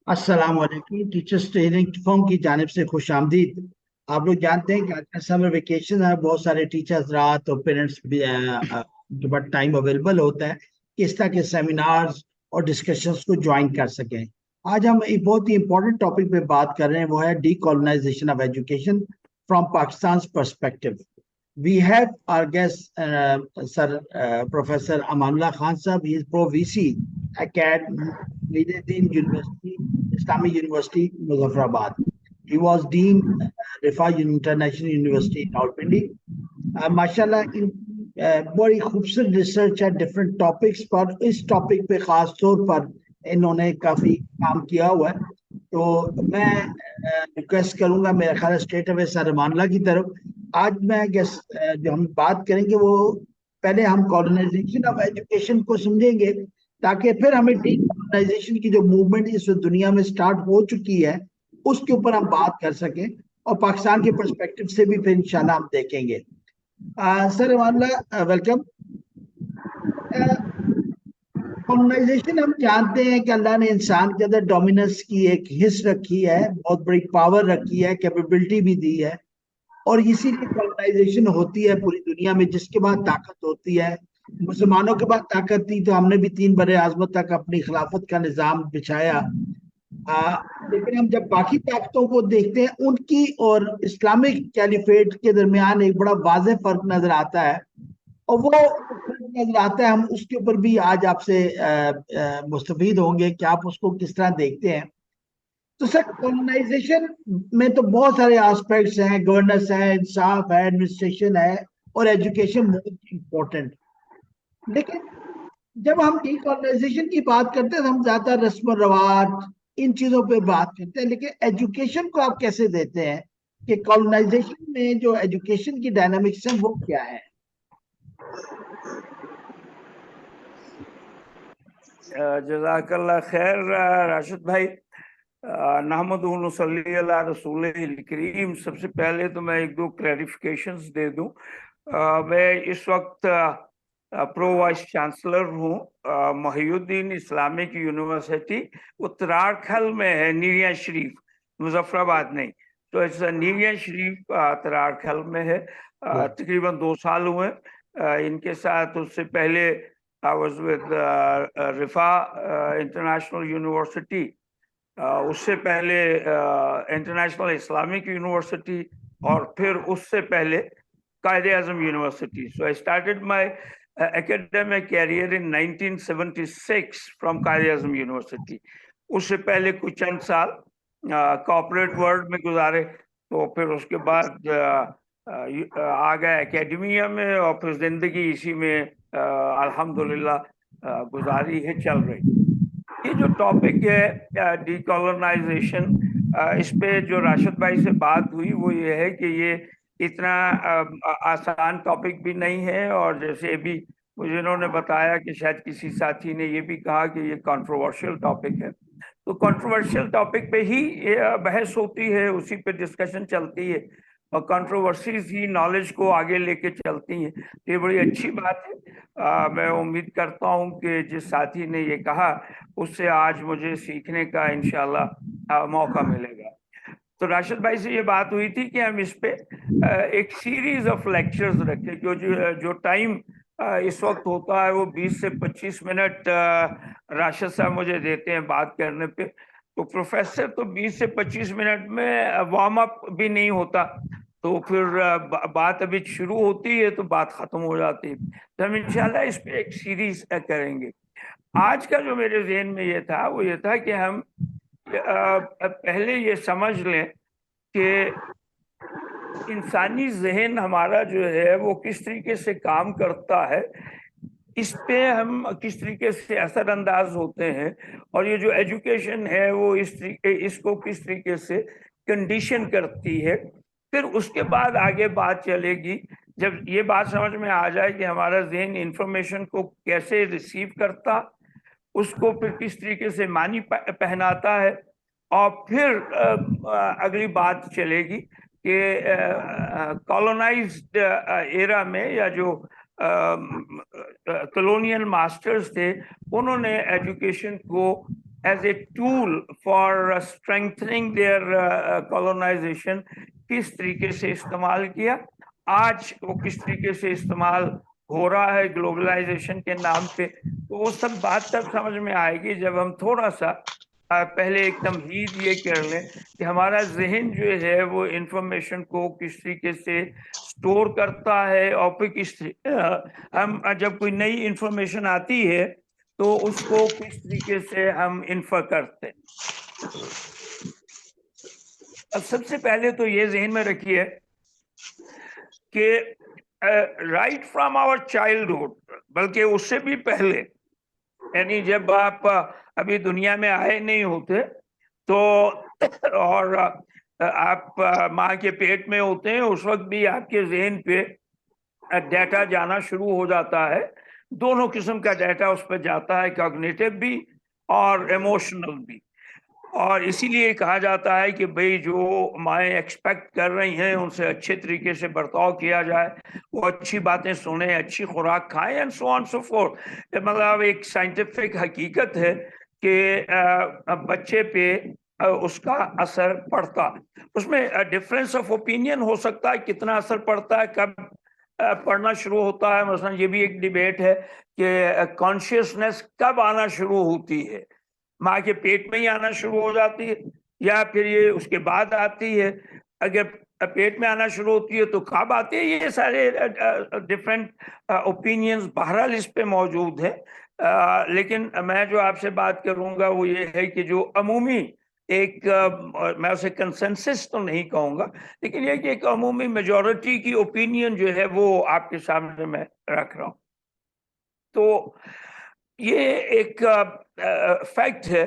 अस्सलाम वालेकुम। Teachers training firm की जानिब से खुश आमदीद। आप लोग जानते हैं कि आजकल समर वेकेशन है, बहुत सारे टीचर्स रात और पेरेंट्स भी के बाद टाइम अवेलेबल होता है कि इस तरह के सेमिनार्स और डिस्कशंस को ज्वाइन कर सकें। आज हम एक बहुत ही इंपॉर्टेंट टॉपिक पे बात कर रहे हैं, वो है decolonisation of education from Pakistan perspective. We have our guest, Sir Professor Amanullah Khan Sahab. He is Pro VC, Acad, Mediatin University, Islamic University, Muzaffarabad. He was Dean Rifa International University, Rawalpindi. माशाल्लाह इन बड़ी खूबसूरत research है different topics पर। इस topic पे खास तौर पर इन्होंने काफी काम किया हुआ है। तो मैं रिक्वेस्ट करूंगा, मेरा ख्याल है स्टेट अवे सर मामला की तरफ। आज मैं गेस जो हम बात करेंगे वो पहले हम कॉलोनाइजेशन ऑफ एजुकेशन को समझेंगे, ताकि फिर हमें डीकॉलोनाइजेशन की जो मूवमेंट इस वेळी में स्टार्ट हो चुकी है उसके ऊपर हम बात कर सकें, और पाकिस्तान के पर्सपेक्टिव से भी फिर इंशाल्लाह हम देखेंगे। सर मामला वेलकम। कॉलोनाइजेशन हम जानते हैं कि अल्लाह ने इंसान के अंदर डोमिनेंस की एक हिस्स रखी है, बहुत बड़ी पावर रखी है, कैपेबिलिटी भी दी है, और इसीलिए कॉलोनाइजेशन होती है पूरी दुनिया में, जिसके बाद ताकत होती है। मुसलमानों के बाद ताकत थी तो हमने भी 3 बड़े आजमत तक अपनी खिलाफत का निज़ाम बिछाया। लेकिन हम जब बाकी ताकतों को देखते हैं, उनकी और इस्लामिक कैलिफेट के दरमियान एक बड़ा वाज़ेह फर्क नजर आता है, और वो नजर आता है, हम उसके ऊपर भी आज आपसे मुस्तफीद होंगे कि आप उसको किस तरह देखते हैं। तो सर, कॉलोनाइजेशन में तो बहुत सारे एस्पेक्ट्स हैं, गवर्नेंस है, इंसाफ है, एडमिनिस्ट्रेशन है, और एजुकेशन मोस्ट इम्पोर्टेंट। लेकिन जब हम डीकॉलोनाइजेशन की बात करते हैं तो हम ज्यादा रस्म रवाज इन चीजों पे बात करते हैं, लेकिन एजुकेशन को आप कैसे देते हैं कि कॉलोनाइजेशन में जो एजुकेशन की डायनामिक्स है वो क्या है? जज़ाकल्लाह खैर राशिद भाई। नहमदुहु व नसल्ली अला रसूलिल करीम। सबसे पहले तो मैं एक दो क्लैरिफिकेशंस दे दूं। मैं इस वक्त प्रो वाइस चांसलर हूँ मोहिउद्दीन इस्लामिक यूनिवर्सिटी, उत्तराखंड में है, नीरिया शरीफ, मुजफ्फराबाद नहीं। तो इस नीरिया शरीफ उत्तराखंड में है। तकरीबन 2 साल हुए इनके साथ। उससे पहले I was with Rifa International University, उससे पहले इंटरनेशनल इस्लामिक यूनिवर्सिटी, और फिर उससे पहले Quaid-e-Azam university. So I started my academic career in 1976 from Quaid-e-Azam university. उससे पहले कुछ चंद साल कॉर्पोरेट वर्ल्ड में गुजारे, तो फिर उसके बाद आ गए एकेडमिया में, और फिर जिंदगी इसी में अल्हम्दुलिल्लाह गुजारी है, चल रही। ये जो टॉपिक है डीकोलोनाइजेशन, इस पे जो राशिद भाई से बात हुई वो ये है कि ये इतना आसान टॉपिक भी नहीं है, और जैसे अभी मुझे इन्होंने बताया कि शायद किसी साथी ने ये भी कहा कि ये कंट्रोवर्शियल टॉपिक है। तो कंट्रोवर्शियल टॉपिक पे ही बहस होती है, उसी पे डिस्कशन चलती है, और कंट्रोवर्सीज ही नॉलेज को आगे लेके चलती हैं। तो ये बड़ी अच्छी बात है। मैं उम्मीद करता हूँ कि जिस साथी ने ये कहा उससे आज मुझे सीखने का इंशाल्लाह मौका मिलेगा। तो राशिद भाई से ये बात हुई थी कि हम इस पे एक सीरीज ऑफ लेक्चर्स रखें। जो टाइम इस वक्त होता है वो 20 से 25 मिनट राशिद साहब मुझे देते हैं बात करने पे। तो प्रोफेसर तो 20 से 25 मिनट में वार्म अप भी नहीं होता, तो फिर बात अभी शुरू होती है तो बात खत्म हो जाती है। तो हम इंशाल्लाह इस पे एक सीरीज करेंगे। आज का जो मेरे ज़हन में ये था वो ये था कि हम पहले ये समझ लें कि इंसानी जहन हमारा जो है वो किस तरीके से काम करता है, इस पे हम किस तरीके से असरअंदाज होते हैं, और ये जो एजुकेशन है वो इसको किस तरीके से कंडीशन करती है। फिर उसके बाद आगे बात चलेगी, जब ये बात समझ में आ जाए कि हमारा जहन इंफॉर्मेशन को कैसे रिसीव करता, उसको फिर किस तरीके से मानी पहनाता है, और फिर अगली बात चलेगी कि कॉलोनाइज्ड एरा में या जो कॉलोनियल मास्टर्स थे उन्होंने एजुकेशन को as a tool for strengthening their colonization किस तरीके से इस्तेमाल किया, आज वो किस तरीके से इस्तेमाल हो रहा है ग्लोबलाइजेशन के नाम पे, तो वो सब बात तब समझ में आएगी जब हम थोड़ा सा पहले एक तमहीद ये कर लें कि हमारा जहन जो है वो इंफॉर्मेशन को किस तरीके से स्टोर करता है, और फिर हम जब कोई नई इंफॉर्मेशन आती है तो उसको किस तरीके से हम इन्फर करते हैं। अब सबसे पहले तो ये जहन में रखिए कि राइट फ्रॉम आवर चाइल्डहुड, बल्कि उससे भी पहले, यानी जब आप अभी दुनिया में आए नहीं होते तो और आप माँ के पेट में होते हैं, उस वक्त भी आपके जहन पे डाटा जाना शुरू हो जाता है। दोनों किस्म का डाटा उस पर जाता है, कॉग्निटिव भी और इमोशनल भी। और इसीलिए कहा जाता है कि भाई जो माएँ एक्सपेक्ट कर रही हैं उनसे अच्छे तरीके से बर्ताव किया जाए, वो अच्छी बातें सुने, अच्छी खुराक खाएं, and so on so fourth. मतलब एक साइंटिफिक हकीकत है कि बच्चे पे उसका असर पड़ता, उसमें डिफरेंस ऑफ ओपिनियन हो सकता है कितना असर पड़ता है, कब पढ़ना शुरू होता है। मसलन ये भी एक डिबेट है कि कॉन्शियसनेस कब आना शुरू होती है, माँ के पेट में ही आना शुरू हो जाती है या फिर ये उसके बाद आती है। अगर पेट में आना शुरू होती है तो कब आती है, ये सारे डिफरेंट ओपिनियंस बहरहाल इस पे मौजूद है। लेकिन मैं जो आपसे बात करूंगा वो ये है कि जो अमूमी एक मैं उसे कंसेंसस तो नहीं कहूंगा, लेकिन ये कि एक अमूमी मेजॉरिटी की ओपिनियन जो है वो आपके सामने मैं रख रहा हूं। तो ये एक फैक्ट है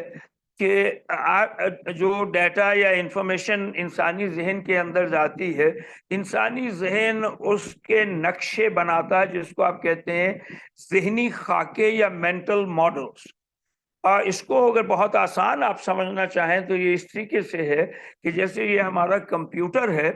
कि जो डाटा या इंफॉर्मेशन इंसानी जहन के अंदर जाती है, इंसानी जहन उसके नक्शे बनाता है, जिसको आप कहते हैं जहनी खाके या मेंटल मॉडल्स। इसको अगर बहुत आसान आप समझना चाहें तो ये इस तरीके से है कि जैसे ये हमारा कंप्यूटर है,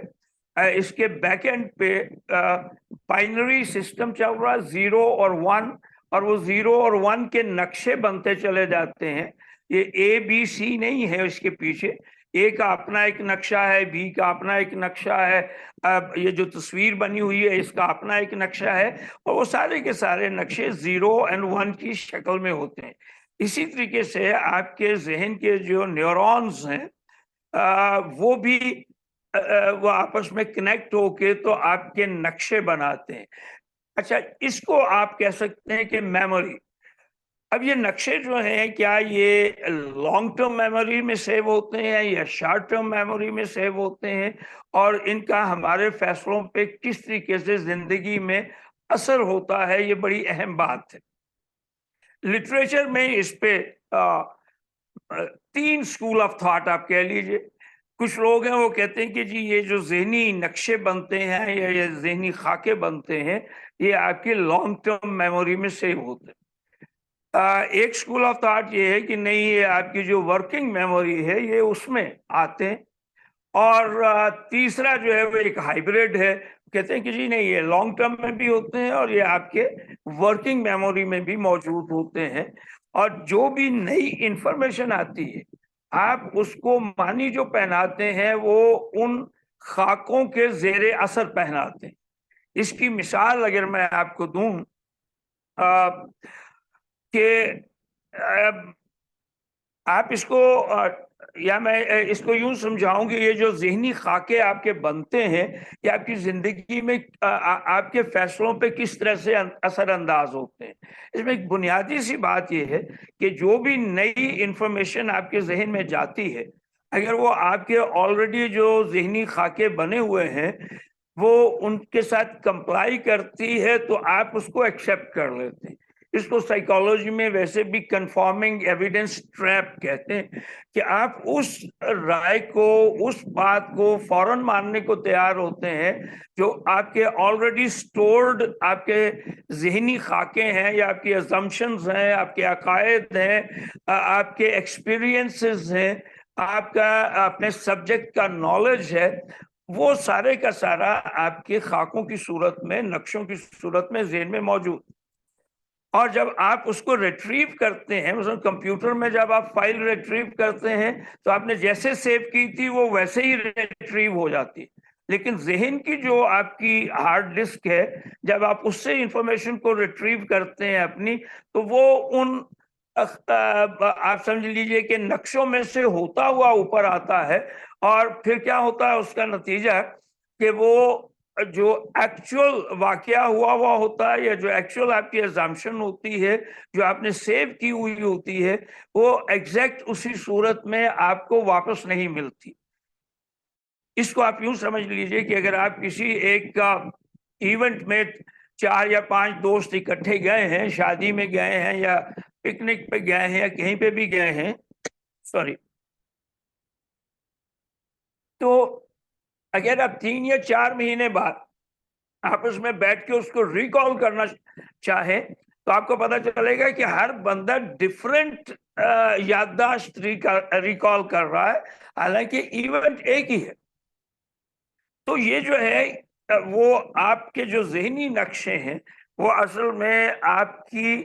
इसके बैक एंड पे बाइनरी सिस्टम चल रहा है, 0 और 1, और वो 0 और 1 के नक्शे बनते चले जाते हैं। ये ABC नहीं है, इसके पीछे A का अपना एक नक्शा है, B का अपना एक नक्शा है, अब ये जो तस्वीर बनी हुई है इसका अपना एक नक्शा है, और वो सारे के सारे नक्शे 0 और 1 की शक्ल में होते हैं। इसी तरीके से आपके जहन के जो न्यूरॉन्स हैं वो भी वो आपस में कनेक्ट होके तो आपके नक्शे बनाते हैं। अच्छा, इसको आप कह सकते हैं कि मेमोरी। अब ये नक्शे जो हैं, क्या ये लॉन्ग टर्म मेमोरी में सेव होते हैं या शॉर्ट टर्म मेमोरी में सेव होते हैं, और इनका हमारे फैसलों पे किस तरीके से जिंदगी में असर होता है, ये बड़ी अहम बात है। लिटरेचर में इस पे 3 स्कूल ऑफ थॉट आप कह लीजिए। कुछ लोग हैं वो कहते हैं कि जी ये जो जहनी नक्शे बनते हैं या ये जहनी खाके बनते हैं, ये आपके लॉन्ग टर्म मेमोरी में सेव होते हैं। एक स्कूल ऑफ थॉट ये है कि नहीं, ये आपकी जो वर्किंग मेमोरी है ये उसमें आते हैं। और तीसरा जो है वो एक हाइब्रिड है, कहते हैं कि जी नहीं, ये लॉन्ग टर्म में भी होते हैं और ये आपके वर्किंग मेमोरी में भी मौजूद होते हैं। और जो भी नई इंफॉर्मेशन आती है आप उसको मानी जो पहनाते हैं वो उन खाकों के जेरे असर पहनाते हैं। इसकी मिसाल अगर मैं आपको दूं कि आप इसको या मैं इसको यूं समझाऊं कि ये जो जहनी खाके आपके बनते हैं ये आपकी जिंदगी में आपके फैसलों पे किस तरह से असर अंदाज होते हैं। इसमें एक बुनियादी सी बात ये है कि जो भी नई इंफॉर्मेशन आपके जहन में जाती है, अगर वो आपके ऑलरेडी जो जहनी खाके बने हुए हैं वो उनके साथ कंप्लाई करती है तो आप उसको एक्सेप्ट कर लेते हैं। इसको साइकोलॉजी में वैसे भी कंफर्मिंग एविडेंस ट्रैप कहते हैं कि आप उस राय को, उस बात को फौरन मानने को तैयार होते हैं जो आपके ऑलरेडी स्टोर्ड आपके जहनी खाके हैं या आपकी अजम्पशंस हैं, आपके अकायद हैं, आपके एक्सपीरियंसेस हैं, आपका अपने सब्जेक्ट का नॉलेज है, वो सारे का सारा आपके खाकों की सूरत में, नक्शों की सूरत में ज़हन में मौजूद। اور جب آپ اس کو ریٹریو کرتے ہیں، مثلا کمپیوٹر میں جب آپ فائل ریٹریو کرتے ہیں تو آپ نے جیسے سیو کی تھی وہ ویسے ہی ریٹریو ہو جاتی ہے، لیکن ذہن کی جو آپ کی ہارڈ ڈسک ہے، جب آپ اس سے انفارمیشن کو ریٹریو کرتے ہیں اپنی، تو وہ ان آپ سمجھ لیجئے کہ نقشوں میں سے ہوتا ہوا اوپر آتا ہے، اور پھر کیا ہوتا ہے اس کا نتیجہ کہ وہ جو ایکچوئل واقعہ ہوا ہوتا ہے، یا جو ایکچوئل آپ کی ازامپشن ہوتی ہے، جو آپ نے سیو کی ہوئی ہوتی ہے، وہ ایگزیکٹ اسی صورت میں آپ کو واپس نہیں ملتی۔ اس کو آپ یوں سمجھ لیجئے کہ اگر آپ کسی ایک کا ایونٹ میں 4 یا 5 دوست اکٹھے گئے ہیں، شادی میں گئے ہیں یا پکنک پہ گئے ہیں یا کہیں پہ بھی گئے ہیں، سوری، تو اگر آپ 3 یا 4 مہینے بعد آپس میں بیٹھ کے اس کو ریکال کرنا چاہیں تو آپ کو پتا چلے گا کہ ہر بندہ ڈفرینٹ یادداشت ریکال کر رہا ہے، حالانکہ ایونٹ ایک ہی ہے۔ تو یہ جو ہے وہ آپ کے جو ذہنی نقشے ہیں وہ اصل میں آپ کی،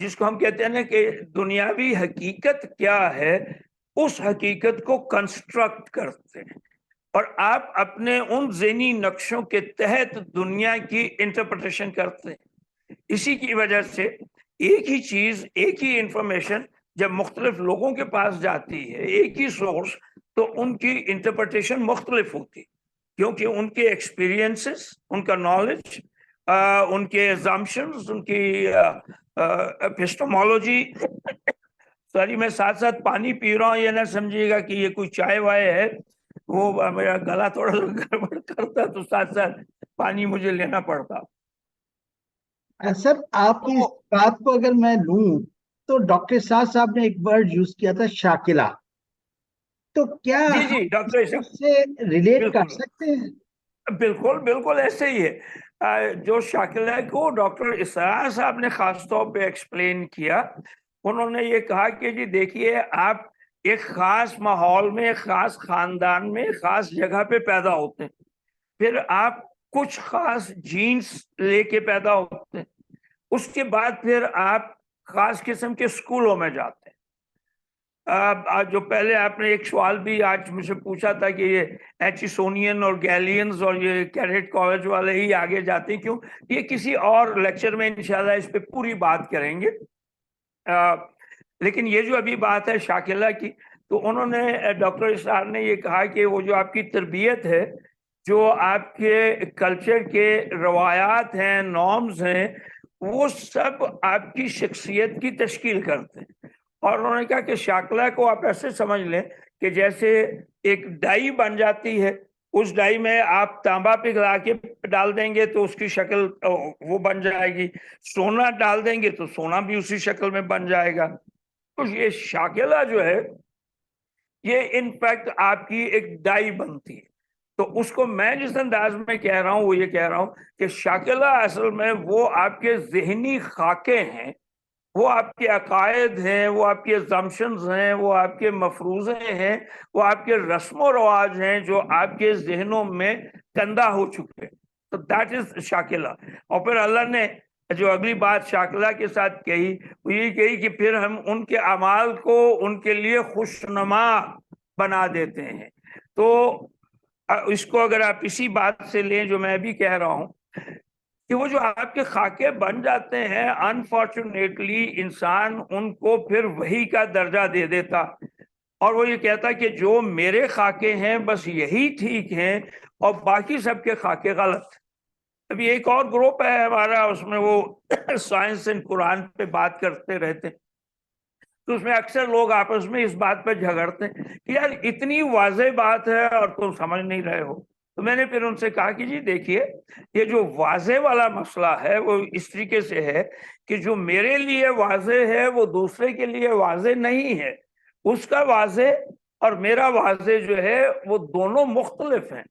جس کو ہم کہتے ہیں نا کہ دنیاوی حقیقت کیا ہے، اس حقیقت کو کنسٹرکٹ کرتے ہیں، اور آپ اپنے ان ذہنی نقشوں کے تحت دنیا کی انٹرپریٹیشن کرتے ہیں۔ اسی کی وجہ سے ایک ہی چیز، ایک ہی انفارمیشن جب مختلف لوگوں کے پاس جاتی ہے، ایک ہی سورس، تو ان کی انٹرپریٹیشن مختلف ہوتی، کیونکہ ان کے ایکسپیرینسز، ان کا نالج، ان کے assumptions، ان کی epistemology، سوری میں ساتھ ساتھ پانی پی رہا ہوں، یہ نہ سمجھیے گا کہ یہ کوئی چائے وائے ہے، وہ میرا گلا تھوڑا سا گڑبڑ کرتا تو ساتھ ساتھ پانی مجھے لینا پڑتا۔ سر آپ کی اس تو بات کو اگر میں لوں تو ڈاکٹر صاحب نے ایک ورڈ یوز کیا تھا، شاکلہ، تو کیا جی ہم جی اس ڈاکٹر کو صاحب، سے ریلیٹ کر بالکل سکتے ہیں؟ بالکل بالکل ایسے ہی ہے۔ جو شاکلہ کو ڈاکٹر اسرار صاحب نے خاص طور پہ ایکسپلین کیا، انہوں نے یہ کہا کہ جی دیکھیے، آپ ایک خاص ماحول میں، ایک خاص خاندان میں، خاص جگہ پہ پیدا ہوتے ہیں، پھر آپ کچھ خاص جینز لے کے پیدا ہوتے ہیں، اس کے بعد پھر آپ خاص قسم کے اسکولوں میں جاتے ہیں۔ جو پہلے آپ نے ایک سوال بھی آج مجھ سے پوچھا تھا کہ یہ ایچسونین اور گیلینز اور یہ کیڈٹ کالج والے ہی آگے جاتے ہیں کیوں، یہ کسی اور لیکچر میں انشاءاللہ اس پہ پوری بات کریں گے۔ لیکن یہ جو ابھی بات ہے شاکلہ کی، تو انہوں نے، ڈاکٹر اسرار نے یہ کہا کہ وہ جو آپ کی تربیت ہے، جو آپ کے کلچر کے روایات ہیں، نارمز ہیں، وہ سب آپ کی شخصیت کی تشکیل کرتے ہیں۔ اور انہوں نے کہا کہ شاکلہ کو آپ ایسے سمجھ لیں کہ جیسے ایک ڈائی بن جاتی ہے، اس ڈائی میں آپ تانبا پگھلا کے ڈال دیں گے تو اس کی شکل وہ بن جائے گی، سونا ڈال دیں گے تو سونا بھی اسی شکل میں بن جائے گا۔ تو یہ شاکلہ جو ہے، یہ انفیکٹ آپ کی ایک ڈائی بنتی ہے۔ تو اس کو میں جس انداز میں کہہ رہا ہوں وہ یہ کہہ رہا ہوں کہ شاکلہ اصل میں وہ آپ کے ذہنی خاکے ہیں، وہ آپ کے عقائد ہیں، وہ آپ کے assumptions ہیں، وہ آپ کے مفروضے ہیں، وہ آپ کے رسم و رواج ہیں جو آپ کے ذہنوں میں کندہ ہو چکے ہیں۔ تو دیٹ از شاکلہ۔ اور پھر اللہ نے جو اگلی بات شاکلہ کے ساتھ کہی، وہ یہ کہی کہ پھر ہم ان کے اعمال کو ان کے لیے خوشنما بنا دیتے ہیں۔ تو اس کو اگر آپ اسی بات سے لیں جو میں بھی کہہ رہا ہوں کہ وہ جو آپ کے خاکے بن جاتے ہیں، انفارچونیٹلی انسان ان کو پھر وہی کا درجہ دے دیتا، اور وہ یہ کہتا کہ جو میرے خاکے ہیں بس یہی ٹھیک ہیں اور باقی سب کے خاکے غلط۔ ابھی ایک اور گروپ ہے ہمارا، اس میں وہ سائنس اینڈ قرآن پہ بات کرتے رہتے ہیں، تو اس میں اکثر لوگ آپس میں اس بات پہ جھگڑتے ہیں کہ یار اتنی واضح بات ہے اور تم سمجھ نہیں رہے ہو۔ تو میں نے پھر ان سے کہا کہ جی دیکھیے، یہ جو واضح والا مسئلہ ہے وہ اس طریقے سے ہے کہ جو میرے لیے واضح ہے وہ دوسرے کے لیے واضح نہیں ہے، اس کا واضح اور میرا واضح جو ہے وہ دونوں مختلف ہیں۔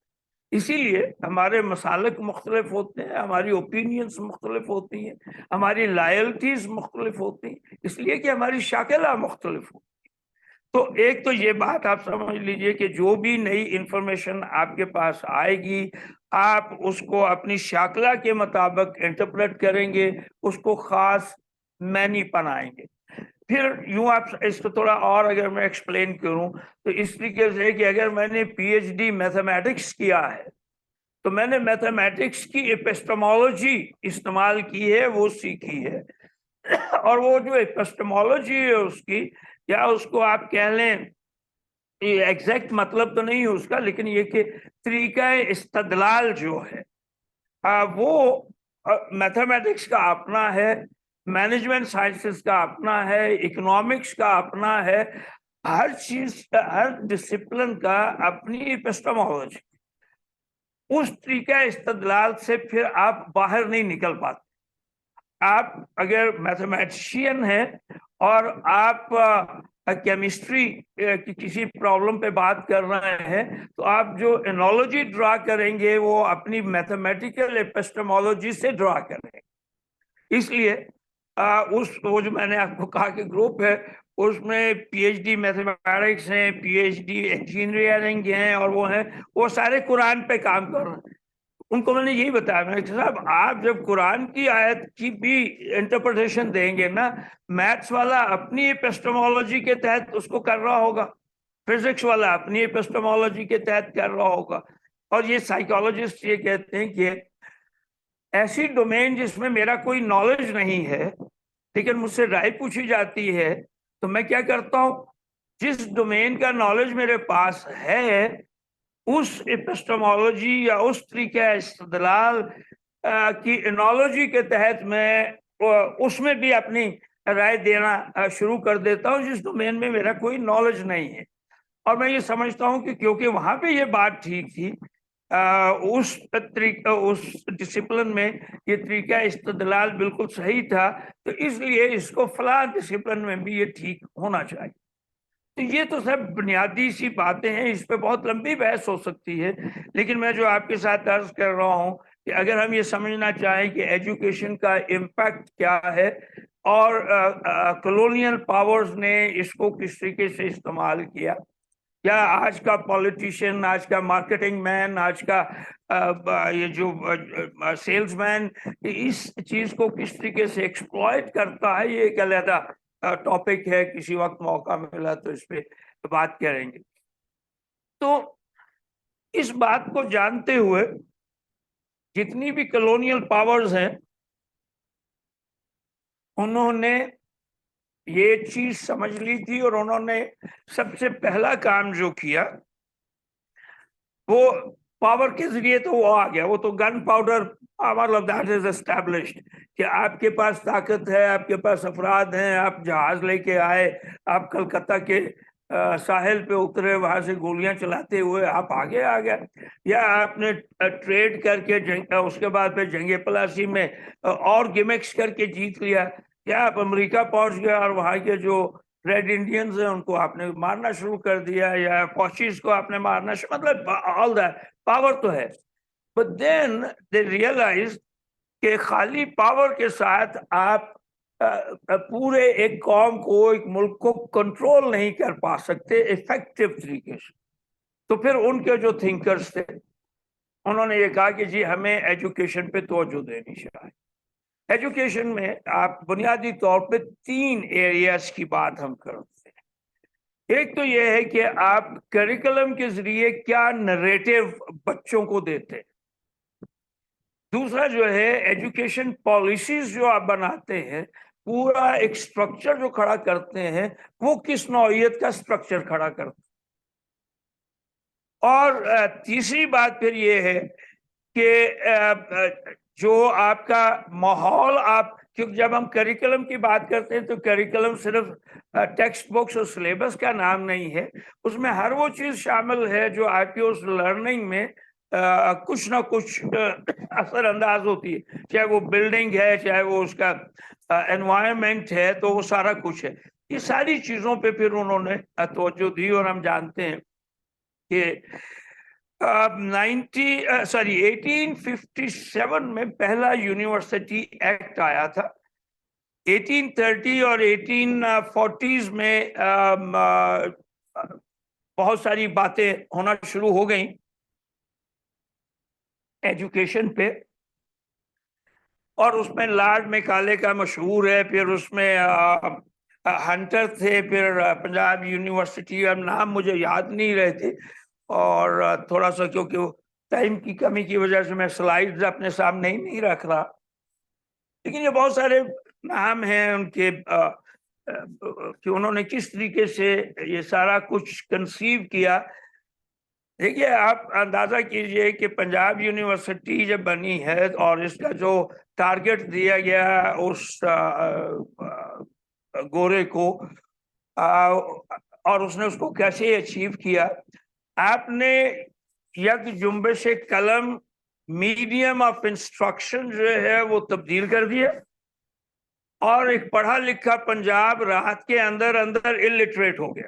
اسی لیے ہمارے مسالک مختلف ہوتے ہیں، ہماری اوپینینز مختلف ہوتی ہیں، ہماری لائلٹیز مختلف ہوتی ہیں، اس لیے کہ ہماری شاکلہ مختلف ہوتی ہے۔ تو ایک تو یہ بات آپ سمجھ لیجئے کہ جو بھی نئی انفارمیشن آپ کے پاس آئے گی، آپ اس کو اپنی شاکلہ کے مطابق انٹرپریٹ کریں گے، اس کو خاص मैनीपन आएंगे। फिर यूं आप इसको थोड़ा और अगर मैं एक्सप्लेन करूं तो इस तरीके से कि अगर मैंने पीएचडी मैथमेटिक्स किया है तो मैंने मैथमेटिक्स की एपिस्टेमोलॉजी इस्तेमाल की है, वो सीखी है। और वो जो एपिस्टेमोलॉजी है उसकी, या उसको आप कह लें, ये एग्जैक्ट मतलब तो नहीं है उसका, लेकिन ये कि तरीका इस्तदलाल जो है वो मैथमेटिक्स का अपना है, मैनेजमेंट साइंसेस का अपना है, इकोनॉमिक्स का अपना है, हर चीज हर डिसिप्लिन का अपनी एपिस्टेमोलॉजी। उस तरीका इस्तदलाल से फिर आप बाहर नहीं निकल पाते। आप अगर मैथमेटिशियन हैं और आप केमिस्ट्री की किसी प्रॉब्लम पे बात कर रहे हैं तो आप जो एनोलॉजी ड्रा करेंगे वो अपनी मैथमेटिकल एपिस्टेमोलॉजी से ड्रा करेंगे। इसलिए वो जो मैंने आपको कहा कि ग्रुप है उसमें पीएचडी मैथमेटिक्स हैं, पीएचडी इंजीनियरिंग हैं, और वो सारे कुरान पे काम कर रहे हैं। उनको मैंने यही बताया, मैंने कहा साहब आप जब कुरान की आयत की भी इंटरप्रिटेशन देंगे ना, मैथ्स वाला अपनी एपिस्टेमोलॉजी के तहत उसको कर रहा होगा, फिजिक्स वाला अपनी एपिस्टेमोलॉजी के तहत कर रहा होगा। और ये साइकोलॉजिस्ट ये कहते हैं कि ऐसी डोमेन जिसमें मेरा कोई नॉलेज नहीं है लेकिन मुझसे राय पूछी जाती है तो मैं क्या करता हूं, जिस डोमेन का नॉलेज मेरे पास है उस एपिस्टेमोलॉजी या उस तरीके इस्तदलाल की एनोलॉजी के तहत मैं उसमें भी अपनी राय देना शुरू कर देता हूं जिस डोमेन में मेरा कोई नॉलेज नहीं है। और मैं ये समझता हूं कि क्योंकि वहां पे ये बात ठीक थी, उस डिसिप्लिन में ये तरीका इस्तदलाल बिल्कुल सही था, तो इसलिए इसको फला डिसिप्लिन में भी ये ठीक होना चाहिए। तो ये तो सब बुनियादी सी बातें हैं, इस पे बहुत लंबी बहस हो सकती है, लेकिन मैं जो आपके साथ अर्ज कर रहा हूँ कि अगर हम ये समझना चाहें कि एजुकेशन का इम्पैक्ट क्या है और कॉलोनियल पावर्स ने इसको किस तरीके से इस्तेमाल किया, या आज का पॉलिटिशियन, आज का मार्केटिंग मैन, आज का ये जो सेल्समैन इस चीज को किस तरीके से एक्सप्लॉइट करता है, ये एक अलग टॉपिक है। किसी वक्त मौका मिला तो इस पे बात करेंगे। तो इस बात को जानते हुए जितनी भी कॉलोनियल पावर्स हैं उन्होंने ये चीज समझ ली थी और उन्होंने सबसे पहला काम जो किया वो पावर के जरिए तो वो आ गया, वो तो गन पाउडर मतलब दैट इज एस्टैब्लिश्ड कि आपके पास ताकत है, आपके पास अफराद हैं, आप जहाज लेके आए, आप कलकत्ता के साहिल पे उतरे, वहां से गोलियां चलाते हुए आप आगे आ गए, या आपने ट्रेड करके उसके बाद फिर जंगे पलासी में और गिमिक्स करके जीत लिया, या आप अमेरिका पहुंच गए और वहां के जो रेड इंडियंस हैं उनको आपने मारना शुरू कर दिया, या फौजीज को आपने मारना मतलब ऑल दैट पावर तो है। बट देन दे रियलाइज कि खाली पावर के साथ आप पूरे एक कौम को, एक मुल्क को कंट्रोल नहीं कर पा सकते इफेक्टिव तरीके से। तो फिर उनके जो थिंकर्स थे उन्होंने ये कहा कि जी हमें एजुकेशन पे तवज्जो देनी चाहिए। एजुकेशन में आप बुनियादी तौर पे 3 एरियाज की बात हम करते हैं। एक तो यह है कि आप करिकुलम के जरिए क्या नरेटिव बच्चों को देते हैं। दूसरा जो है एजुकेशन पॉलिसीज जो आप बनाते हैं, पूरा एक स्ट्रक्चर जो खड़ा करते हैं वो किस नौइयत का स्ट्रक्चर खड़ा करते हैं। और तीसरी बात फिर ये है कि जो आपका माहौल, आप क्योंकि जब हम करिकुलम की बात करते हैं तो करिकुलम सिर्फ टेक्स्ट बुक्स और सिलेबस का नाम नहीं है, उसमें हर वो चीज शामिल है जो आपकी उस लर्निंग में कुछ ना कुछ असरअंदाज होती है, चाहे वो बिल्डिंग है, चाहे वो उसका एनवायरनमेंट है, तो वो सारा कुछ है। ये सारी चीजों पे फिर उन्होंने तवज्जो दी। और हम जानते हैं कि 1857 में पहला यूनिवर्सिटी एक्ट आया था। 1830 और 1840s में बहुत सारी बातें होना शुरू हो गई एजुकेशन पे। اور اس میں لارڈ میکالے کا مشہور ہے، پھر اس میں ہنٹر تھے، پھر پنجاب یونیورسٹی، اب نام مجھے یاد نہیں رہتے، اور تھوڑا سا کیونکہ ٹائم کی کمی کی وجہ سے میں سلائیڈز اپنے سامنے ہی نہیں رکھ رہا، لیکن یہ بہت سارے نام ہیں ان کے کہ انہوں نے کس طریقے سے یہ سارا کچھ کنسیو کیا۔ دیکھیے آپ اندازہ کیجئے کہ پنجاب یونیورسٹی جب بنی ہے اور اس کا جو ٹارگٹ دیا گیا اس گورے کو، اور اس نے اس کو کیسے اچیو کیا، آپ نے یک جنبش قلم میڈیم آف انسٹرکشن جو ہے وہ تبدیل کر دیا، اور ایک پڑھا لکھا پنجاب رات کے اندر اندر الٹریٹ ہو گیا۔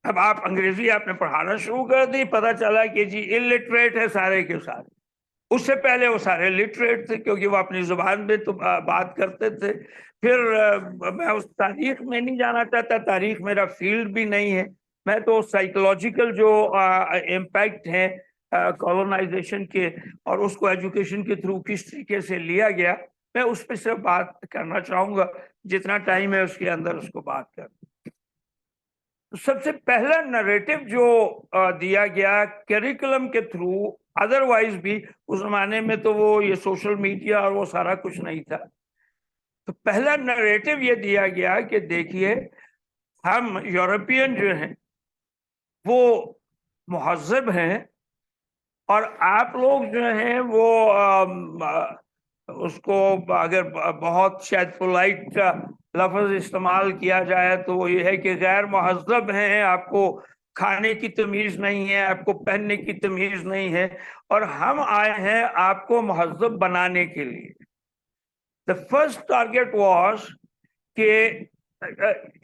اب آپ انگریزی آپ نے پڑھانا شروع کر دی، پتا چلا کہ جی الٹریٹ ہے سارے کے سارے، اس سے پہلے وہ سارے لٹریٹ تھے کیونکہ وہ اپنی زبان میں تو بات کرتے تھے۔ پھر میں اس تاریخ میں نہیں جانا چاہتا، تاریخ میرا فیلڈ بھی نہیں ہے، میں تو سائیکولوجیکل جو امپیکٹ ہیں کالونائزیشن کے اور اس کو ایجوکیشن کے تھرو کس طریقے سے لیا گیا، میں اس پہ صرف بات کرنا چاہوں گا، جتنا ٹائم ہے اس کے اندر اس کو بات کروں۔ سب سے پہلا نریٹو جو دیا گیا کریکولم کے تھرو، ادروائز بھی اس زمانے میں تو وہ یہ سوشل میڈیا اور وہ سارا کچھ نہیں تھا، تو پہلا نریٹو یہ دیا گیا کہ دیکھیے ہم یورپین جو ہیں وہ مہذب ہیں، اور آپ لوگ جو ہیں وہ اس کو اگر بہت شاید پولائٹ لفظ استعمال کیا جائے تو وہ یہ ہے کہ غیر مہذب ہیں، آپ کو کھانے کی تمیز نہیں ہے، آپ کو پہننے کی تمیز نہیں ہے، اور ہم آئے ہیں آپ کو مہذب بنانے کے لیے۔ The first target was کہ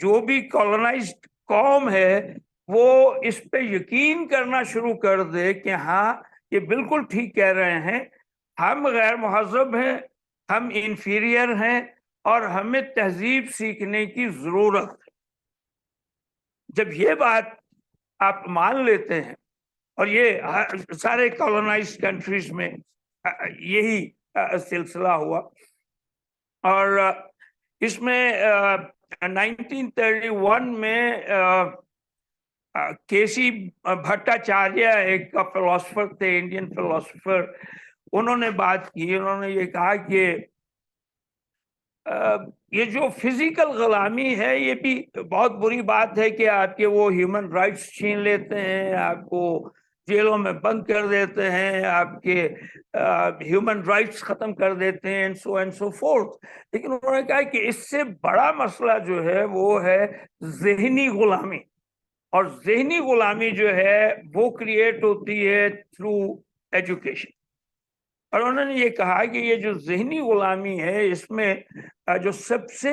جو بھی کالونائزڈ قوم ہے وہ اس پہ یقین کرنا شروع کر دے کہ ہاں یہ بالکل ٹھیک کہہ رہے ہیں، ہم غیر مہذب ہیں، ہم انفیریئر ہیں، اور ہمیں تہذیب سیکھنے کی ضرورت ہے۔ جب یہ بات آپ مان لیتے ہیں، اور یہ سارے کالونائزڈ کنٹریز میں یہی سلسلہ ہوا، اور اس میں 1931 میں کے سی بھٹاچاریہ ایک فلاسفر تھے، انڈین فلاسفر، انہوں نے بات کی، انہوں نے یہ کہا کہ یہ جو فزیکل غلامی ہے یہ بھی بہت بری بات ہے کہ آپ کے وہ ہیومن رائٹس چھین لیتے ہیں، آپ کو جیلوں میں بند کر دیتے ہیں، آپ کے ہیومن رائٹس ختم کر دیتے ہیں، سو اینڈ سو فورتھ۔ لیکن انہوں نے کہا کہ اس سے بڑا مسئلہ جو ہے وہ ہے ذہنی غلامی، اور ذہنی غلامی جو ہے وہ کریٹ ہوتی ہے تھرو ایجوکیشن۔ اور انہوں نے یہ کہا کہ یہ جو ذہنی غلامی ہے اس میں جو سب سے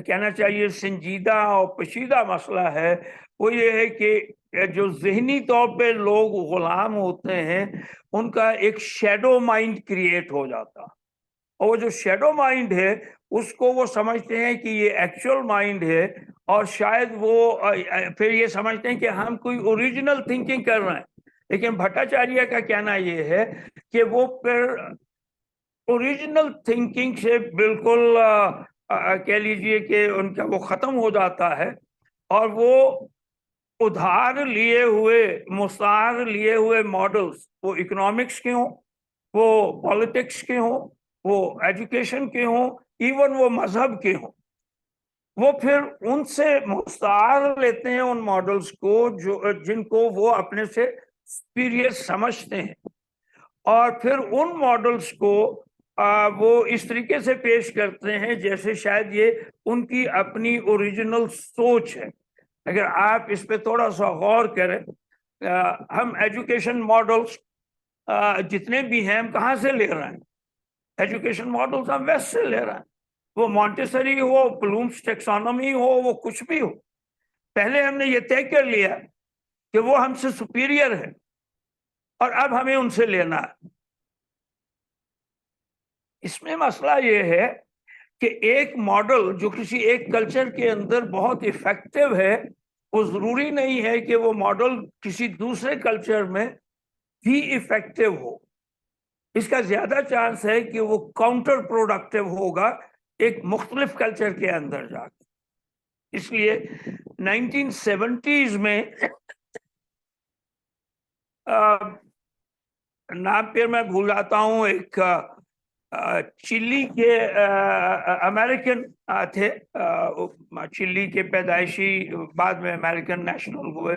کہنا چاہیے سنجیدہ اور پیچیدہ مسئلہ ہے وہ یہ ہے کہ جو ذہنی طور پہ لوگ غلام ہوتے ہیں ان کا ایک شیڈو مائنڈ کریٹ ہو جاتا، اور وہ جو شیڈو مائنڈ ہے اس کو وہ سمجھتے ہیں کہ یہ ایکچوئل مائنڈ ہے، اور شاید وہ پھر یہ سمجھتے ہیں کہ ہم کوئی اوریجنل تھنکنگ کر رہے ہیں۔ لیکن بھٹاچاریہ کا کہنا یہ ہے کہ وہ پھر اوریجنل تھنکنگ سے بالکل کہہ لیجئے کہ ان کا وہ ختم ہو جاتا ہے، اور وہ ادھار لیے ہوئے مستعار لیے ہوئے ماڈلز، وہ اکنامکس کے ہوں، وہ پالیٹکس کے ہوں، وہ ایجوکیشن کے ہوں، ایون وہ مذہب کے ہوں، وہ پھر ان سے مستعار لیتے ہیں ان ماڈلز کو جن کو وہ اپنے سے سپیریئر سمجھتے ہیں، اور پھر ان ماڈلز کو وہ اس طریقے سے پیش کرتے ہیں جیسے شاید یہ ان کی اپنی اوریجنل سوچ ہے۔ اگر آپ اس پہ تھوڑا سا غور کریں، ہم ایجوکیشن ماڈلز جتنے بھی ہیں ہم کہاں سے لے رہے ہیں؟ ایجوکیشن ماڈلز ہم ویسٹ سے لے رہے ہیں، وہ مونٹیسری ہو، بلومس ٹیکسانومی ہو، وہ کچھ بھی ہو، پہلے ہم نے یہ طے کر لیا کہ وہ ہم سے سپیریئر ہے، اور اب ہمیں ان سے لینا ہے۔ اس میں مسئلہ یہ ہے کہ ایک ماڈل جو کسی ایک کلچر کے اندر بہت افیکٹو ہے، وہ ضروری نہیں ہے کہ وہ ماڈل کسی دوسرے کلچر میں بھی افیکٹو ہو۔ اس کا زیادہ چانس ہے کہ وہ کاؤنٹر پروڈکٹیو ہوگا ایک مختلف کلچر کے اندر جا کے. اس لیے 1970s میں نام پھر میں بھول جاتا ہوں، ایک چلی کے امریکن تھے، چلی کے پیدائشی، بعد میں امریکن نیشنل ہوئے.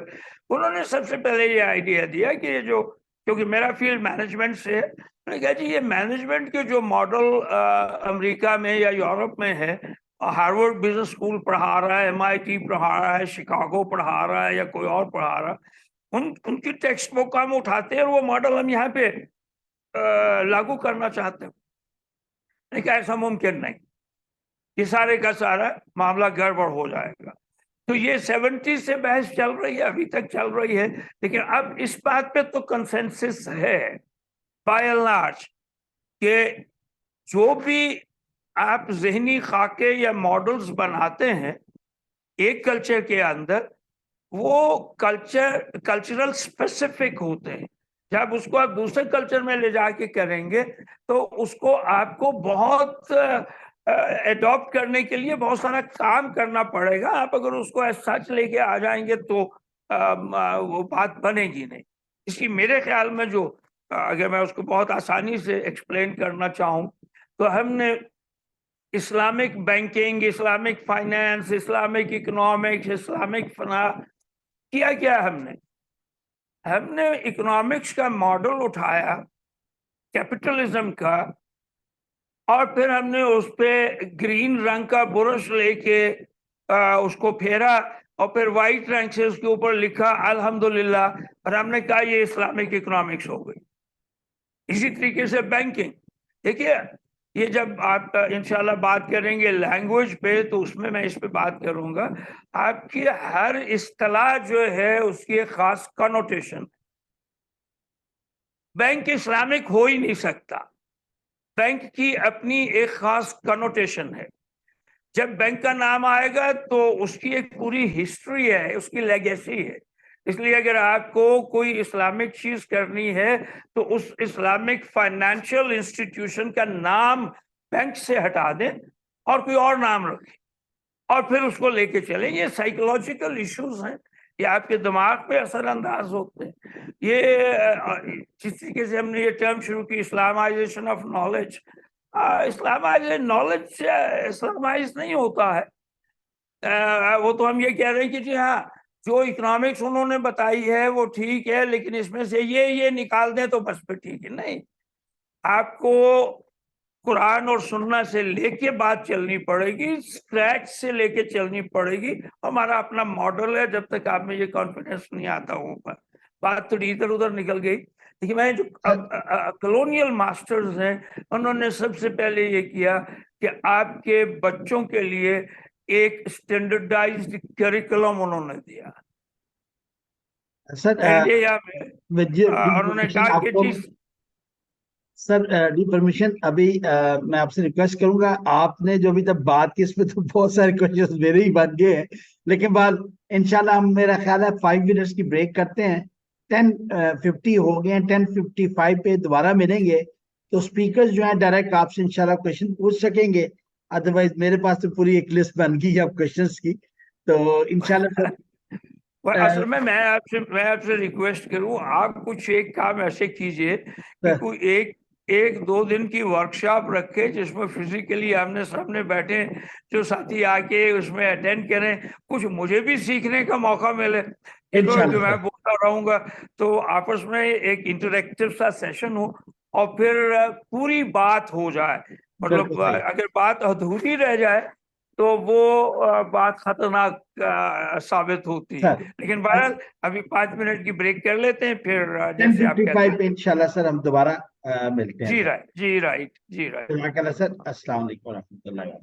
انہوں نے سب سے پہلے یہ آئیڈیا دیا کہ یہ جو، کیونکہ میرا فیلڈ مینجمنٹ سے ہے، میں نے کہا جی یہ مینجمنٹ کے جو ماڈل امریکہ میں یا یورپ میں ہے، ہارورڈ بزنس اسکول پڑھا رہا ہے، MIT پڑھا رہا ہے، شکاگو پڑھا رہا ہے، یا کوئی اور پڑھا رہا ہے، ان کی ٹیکسٹ بک ہم اٹھاتے ہیں اور وہ ماڈل ہم یہاں پہ لاگو کرنا چاہتے ہیں. لیکن ایسا ممکن نہیں، یہ سارے کا سارا معاملہ گڑبڑ ہو جائے گا. تو یہ 70 سے بحث چل رہی ہے، ابھی تک چل رہی ہے، لیکن اب اس بات پہ تو کنسنسس ہے بائی اینڈ لارج کہ جو بھی آپ ذہنی خاکے یا ماڈلز بناتے ہیں ایک کلچر کے اندر، وہ کلچرل اسپیسیفک ہوتے ہیں. جب اس کو آپ دوسرے کلچر میں لے جا کے کریں گے تو اس کو آپ کو بہت اڈاپٹ کرنے کے لیے بہت سارا کام کرنا پڑے گا. آپ اگر اس کو سچ لے کے آ جائیں گے تو وہ بات بنے گی نہیں. اس لیے میرے خیال میں جو، اگر میں اس کو بہت آسانی سے ایکسپلین کرنا چاہوں تو ہم نے Islamic banking, Islamic finance, Islamic economics, Islamic کیا ہم نے اکنامکس کا ماڈل اٹھایا کیپٹلزم کا، اور پھر ہم نے اس پہ گرین رنگ کا برش لے کے اس کو پھیرا، اور پھر وائٹ رنگ سے اس کے اوپر لکھا الحمدللہ، اور ہم نے کہا یہ اسلامک اکنامکس ہو گئی. اسی طریقے سے بینکنگ. دیکھیے یہ جب آپ انشاءاللہ بات کریں گے لینگویج پہ تو اس میں اس پہ بات کروں گا. آپ کی ہر اصطلاح جو ہے اس کی ایک خاص کنوٹیشن. بینک اسلامک ہو ہی نہیں سکتا، بینک کی اپنی ایک خاص کنوٹیشن ہے. جب بینک کا نام آئے گا تو اس کی ایک پوری ہسٹری ہے، اس کی لیگیسی ہے. اس لیے اگر آپ کو کوئی اسلامک چیز کرنی ہے تو اس اسلامک فائنینشیل انسٹیٹیوشن کا نام بینک سے ہٹا دیں اور کوئی اور نام رکھیں، اور پھر اس کو لے کے چلیں. یہ سائیکولوجیکل ایشوز ہیں، یہ آپ کے دماغ پہ اثر انداز ہوتے ہیں. یہ جس طریقے سے ہم نے یہ ٹرم شروع کی اسلامائزیشن آف نالج، نالج سے اسلامائز نہیں ہوتا ہے. وہ تو ہم یہ کہہ رہے ہیں کہ جی ہاں جو اکنامکس انہوں نے بتائی ہے وہ ٹھیک ہے، لیکن اس میں سے یہ نکال دیں تو بس پہ ٹھیک ہے. نہیں، آپ کو قرآن اور سننا سے لے کے بات چلنی پڑے گی، اسکریچ سے لے کے چلنی پڑے گی. ہمارا اپنا ماڈل ہے، جب تک آپ میں یہ کانفیڈنس نہیں آتا ہو بات تھوڑی ادھر ادھر نکل گئی. دیکھیے میں جو کلونیل ماسٹرز ہیں انہوں نے سب سے پہلے یہ کیا کہ آپ کے بچوں کے لیے ایک اسٹینڈرڈائزڈ کریکولم انہوں نے دیا سر. انڈیا میں. انہوں نے کہا کہ جی سر ڈی پرمیشن ابھی میں آپ سے ریکویسٹ کروں گا، آپ نے جو ابھی تک بات کی اس میں تو بہت سارے کوشچنز میرے ہی بن گئے ہیں، لیکن بعد انشاءاللہ ہم، میرا خیال ہے 5 منٹس کی بریک کرتے ہیں. 10:50 ہو گئے ہیں، 10:55 پہ دوبارہ ملیں گے تو سپیکرز جو ہیں ڈائریکٹ آپ سے انشاءاللہ کوشچن پوچھ سکیں گے. ادروائز میرے پاس تو پوری ایک لسٹ بن گئی ہے اب کوشچنز کی، تو انشاءاللہ اصل میں آپ سے ریکویسٹ کروں، آپ کچھ ایک کام ایسے کیجئے کہ کوئی ایک دو دن کی ورکشاپ رکھے جس میں فزیکلی آمنے سامنے بیٹھے، جو ساتھی آ کے اس میں اٹینڈ کریں، کچھ مجھے بھی سیکھنے کا موقع ملے. جو میں بولتا رہوں گا تو آپس میں ایک انٹریکٹیو سا سیشن ہو اور پھر پوری بات ہو جائے. مطلب اگر بات ادھوری رہ جائے تو وہ بات خطرناک ثابت ہوتی ہے. لیکن بہرحال ابھی 5 منٹ کی بریک کر لیتے ہیں، پھر جیسے آپ کہتے 10:55 پہ انشاءاللہ سر ہم دوبارہ ملتے ہیں. جی رائٹ. جزاک اللہ سر. السلام علیکم ورحمۃ اللہ.